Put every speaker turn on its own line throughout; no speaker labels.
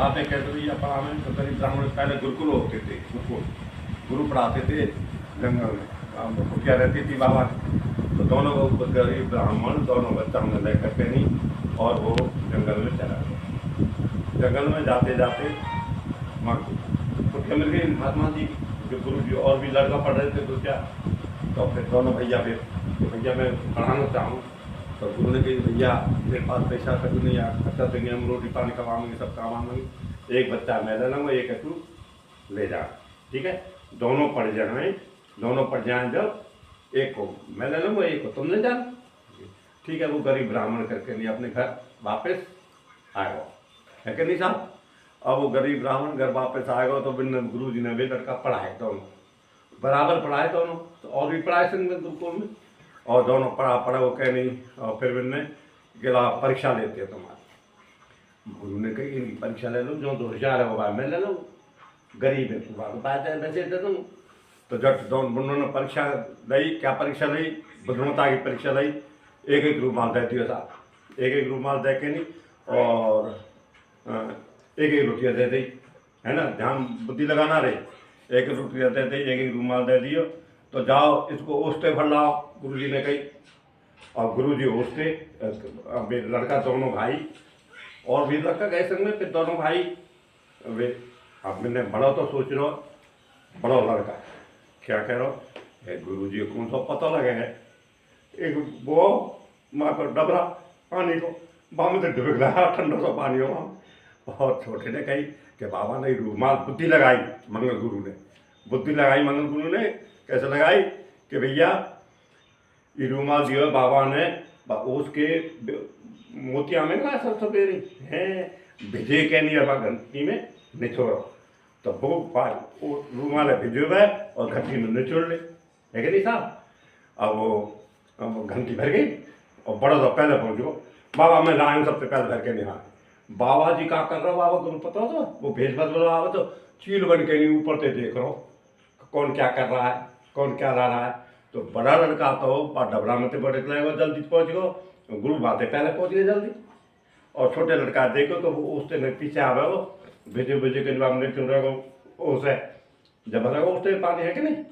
पढ़ाते कैसे भैया पढ़ाने तो गरीब ब्राह्मण पहले गुरुकुल होते थे, गुरुकुल गुरु पढ़ाते थे जंगल में। कुटिया रहती थी बाबा की, तो दोनों को गरीब ब्राह्मण दोनों बच्चा हमने लेकर के नहीं, और वो जंगल में चला गया। जंगल में जाते जाते माँ कुटिया मिल गई महात्मा जी जो गुरु जी, और भी लड़का पढ़ रहे थे तो क्या, तो फिर दोनों भैया फिर कि भैया मैं पढ़ाना चाहूँ। तो गुरु ने कही भैया मेरे पास पैसा कभी नहीं, खर्चा देंगे, हम रोटी पानी कमाएंगे, सब कमाएंगे, एक बच्चा मैं ले लूँगा, एक है तू ले जा, ठीक है। दोनों पढ़ जाए, दोनों पढ़ जाए, जब एक को मैं ले लूँगा, एक को तुम ले जाना, ठीक है। वो गरीब ब्राह्मण करके नहीं अपने घर वापस आएगा, है कि नहीं साहब। अब वो गरीब ब्राह्मण घर वापस आएगा तो गुरु जी ने भी लड़का पढ़ाए, दोनों बराबर पढ़ाए दोनों, तो और भी पढ़ाए संग गुरुकुल में, और दोनों पढ़ा वो कह नहीं। और फिर मैंने गिला परीक्षा लेते हैं तुम्हारी। गुरु ने कही इनकी परीक्षा ले लो, जो 2000 है वो भाई मैं ले लूँ, गरीब है तू बात है वैसे दे दूँ। तो जब दोनों ने परीक्षा ली, क्या परीक्षा ली, बुद्धिमत्ता की परीक्षा ली। एक एक रूमाल दे दिया साहब, एक एक रूमाल दे के नहीं, और एक एक रोटियाँ दे दी, है ना, ध्यान बुद्धि लगाना रहे। एक एक रोटियाँ दे दी, एक एक रूमाल दे दियो, तो जाओ इसको ओसते भर लाओ, गुरु जी ने कही। और गुरु जी ओसते, लड़का दोनों भाई, और भी लड़का गए संग में, फिर दोनों भाई वे। अब मैंने बड़ा तो सोच रहा, बड़ा लड़का क्या कह रहा, गुरु जी को कौन सा पता लगे है, एक वो माँ को डबरा पानी को बाम में डुबक रहा ठंडा सा पानी हो। और छोटे ने कही कि बाबा ने रूमाल बुद्धि लगाई, मंगल गुरु ने बुद्धि लगाई, मंगल गुरु ने कैसे लगाई कि भैया ये रूमाल दिया बाबा ने उसके मोतिया में ना सब सवेरे हैं भिजे के नहीं अब घंटी में निचोड़ो, तो वो रूमाल भिजो गए और घंटी में निचोड़ ले, है कि नहीं साहब। अब वो घंटी भर गई और बड़ा सा पहले पहुँच गो, बाबा मैं लाऊं सबसे पहले भर के निहार। बाबा जी क्या कर रहा, बाबा को पता था, वो भेज बदल रहा तो चील बन के नहीं ऊपर से देख रहा हो कौन क्या कर रहा है, कौन क्या ला रहा है। तो बड़ा लड़का तो डबरा में तो बड़े जल्दी पहुँच गो, गुरु बातें पहले पहुँच गए जल्दी। और छोटे लड़का देखो तो वो उससे पीछे आ गए, वो भेजे भेजे के जवाब नहीं चुन रहे हो उसे जब लगा उससे पानी, है कि नहीं।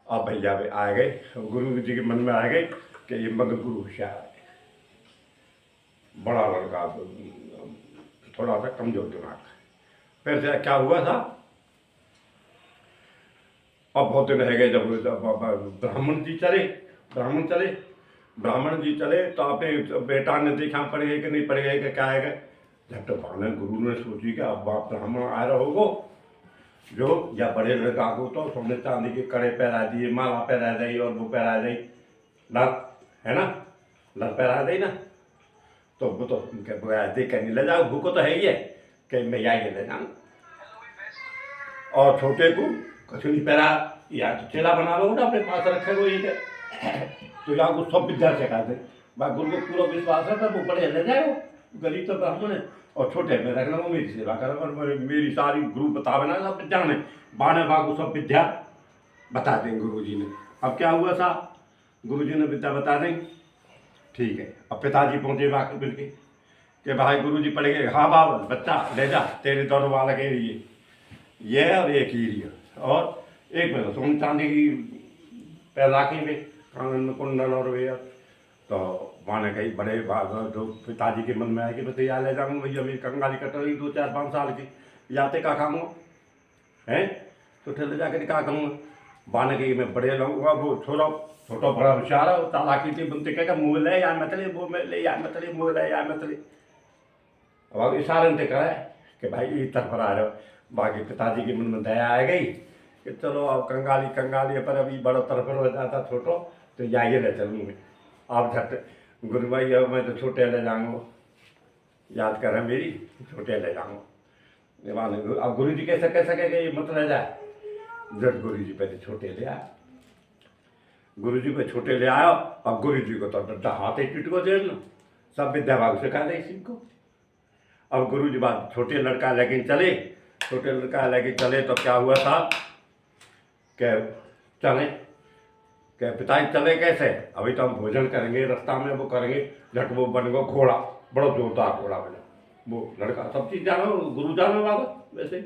अब भैया भी आ गए, गुरु जी के मन में आ गए कि ये मगर गुरु होशियार है, बड़ा लड़का थोड़ा सा कमजोर दिमाग। फिर से क्या हुआ था, अब बहुत दिन रह गए, जब ब्राह्मण जी चले, ब्राह्मण जी चले तो अपने बेटा ने देखा पड़ गए कि नहीं पड़ गए कि क्या है। जब तक गुरु ने सोची कि अब ब्राह्मण आ रहा होगो जो, या बड़े लड़का को तो सोने चांदी के कड़े पहरा दिए, माला पहरा दी, और वो पहरा दी लत, है ना, लत पहरा दी ना। तो वो तो देख कर नहीं ले जाओ, भूखो तो है ही है कि मैं यही ले जाऊँ। और छोटे को कुछ नहीं पहरा, या तो चेला बना लो ना अपने पास रखे वो ये तो यहाँ को सब विद्या सिखा दे। बात गुरु को पूरा विश्वास है तो वो बड़े ले जाए, वो गरीब तो ब्राह्मण है, और छोटे में रखना वो मेरी सेवा कर, मेरी सारी गुरु बतावे ना सब विद्या में बाने बागु सब विद्या बता देंगे गुरु जी ने। अब क्या हुआ साहब, गुरु जी ने विद्या बता देंगे, ठीक है। अब पिताजी पहुँचे बाकी मिल के कि भाई गुरु जी पढ़े गए, हाँ बाबा बच्चा ले जा, तेरे दोनों वाला के लिए ये और एक ही लिए, और एक में सोन चांदी की पैलाकी में कानन में कुंडल और वे। तो वहाँ ने कही बड़े जो पिताजी के मन में आए कि मैं तैयार ले जाऊँगा भैया, मेरी कंगाली कट रही 2 4 5 साल की, याते का खाऊंगा हैं, तो ठेले जाकर क्या खाऊंगा। बाने कही मैं बड़े लाऊंगा, वो छोटा बड़ा होशियार है, चालाकी थी बनते कहेगा मुँह ले या मतले, वो मैं ले या मतले, मुँह ले या मतले। अब इशारे से कहा कि भाई इस तरफ आ रहे हो। बाकी पिताजी के मन में दया आ गई कि चलो अब कंगाली पर अभी बड़ा तरफ हो जाता छोटो, तो जाइए ले चलूँगे। आप झट गुरु भाई अब मैं तो छोटे ले जाऊँगा, याद करें मेरी, छोटे ले जाऊँगा। अब गुरु जी कैसे कह सके कि ये मत ले जाए, जब गुरु जी पहले छोटे ले आए, गुरु जी को छोटे ले आया। अब गुरु जी को तो डड्डा हाथ ही टूट को जेल ना, सब विद्या भाग सिखा दे इसी को। अब गुरु जी बात छोटे लड़का लेकिन चले, छोटे लड़का लेके चले तो क्या हुआ था कि चले कि पिताजी चले कैसे, अभी तो हम भोजन करेंगे रास्ता में, वो करेंगे झट वो बन गो घोड़ा, बड़ा जोरदार घोड़ा बना, वो लड़का सब चीज़ जानो, गुरु जानो बाबत वैसे।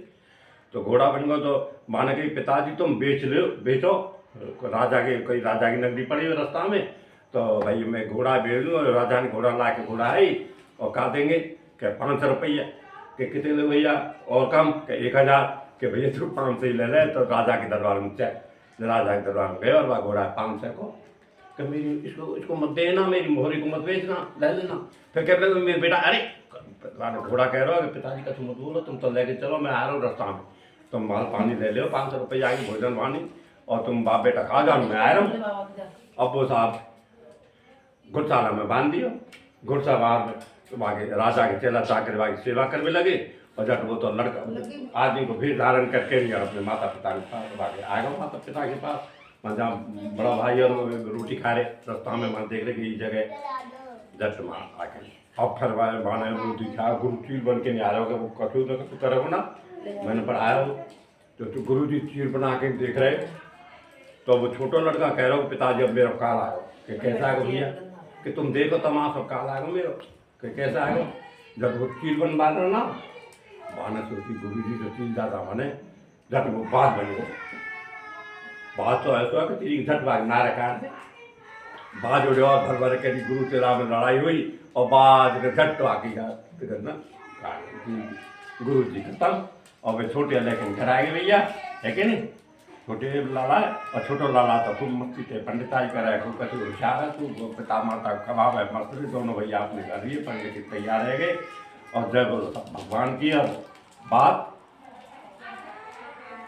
तो घोड़ा बन गया तो माने कि पिताजी तुम बेचो, राजा के कोई राजा की नगरी पड़ी हुई रास्ता में, तो भाई मैं घोड़ा बेच लूँ। राजा ने घोड़ा ला के घोड़ा आई और कहा देंगे कि 500 रुपया, कि कितने ले भैया और कम, कि 1000, कि भैया तू 500 ही ले ले। तो राजा के दरबार में राजा के दरबार में गए और वह घोड़ा 500 को, कि मेरी इसको मत देना, मेरी मोहरी को मत बेचना, ले लेना। फिर कह रहे मेरे बेटा, अरे घोड़ा कह रहा हो कि पिताजी का तुम मत बोलो, तुम तो लेके चलो, मैं आ रहा हूँ रास्ता में, तुम माल पानी ले लो, 500 रुपया आएगी भोजन पानी, और तुम बाप बेटा खा जाओ, मैं आ रहा हूँ। अब वो साहब घुड़साला में बांध दियो, घुड़सा बाहर में, तो बाकी राजा के चेला चाकर बाकी सेवा करने लगे। और जब वो तो लड़का आदमी को भीड़ धारण करके भी अपने माता पिता के पास, तो बाकी आएगा माता पिता के पास, वहाँ जहाँ बड़ा भाई और रोटी खा रहे रास्ता में, वहाँ देख रहे कि ये जगह जट मार आके। अब फिर माने रोटी खा, गुरु चील बन के नहीं आ रहा होगा, वो कछु न कछु करो ना, मैंने पढ़ाया हो। तो गुरु जी चील बना के देख रहे, तो वो छोटा लड़का कह रहा हो पिताजी अब मेरा काल आयो, कि कैसा है भैया, कि तुम देखो तमाशा काल आएगा मेरा, कि कैसा आएगा। जब वो चील बन बांध रहा ना, माने सोची गुरु जी तो चील जाता माने, जब वो बात बनी हो, बात तो ऐसा है कि तेरी झट भाग ना रखा है, बाज उड़े और भर भर के गुरु तेरा में लड़ाई हुई, और बाज के झट तो आगे ना गुरु जी खत्म। और वे छोटे लेकिन घर आए भैया, है कि नहीं, छोटे लाला और छोटो लाला तो खूब मस्ती थे, पंडिताई करे, खूब कभी होशियार है, तू पिता माता कबाब है मस्त, दोनों भैया अपने घर ही पंडित तैयार रह गए। और जब भगवान की अब बात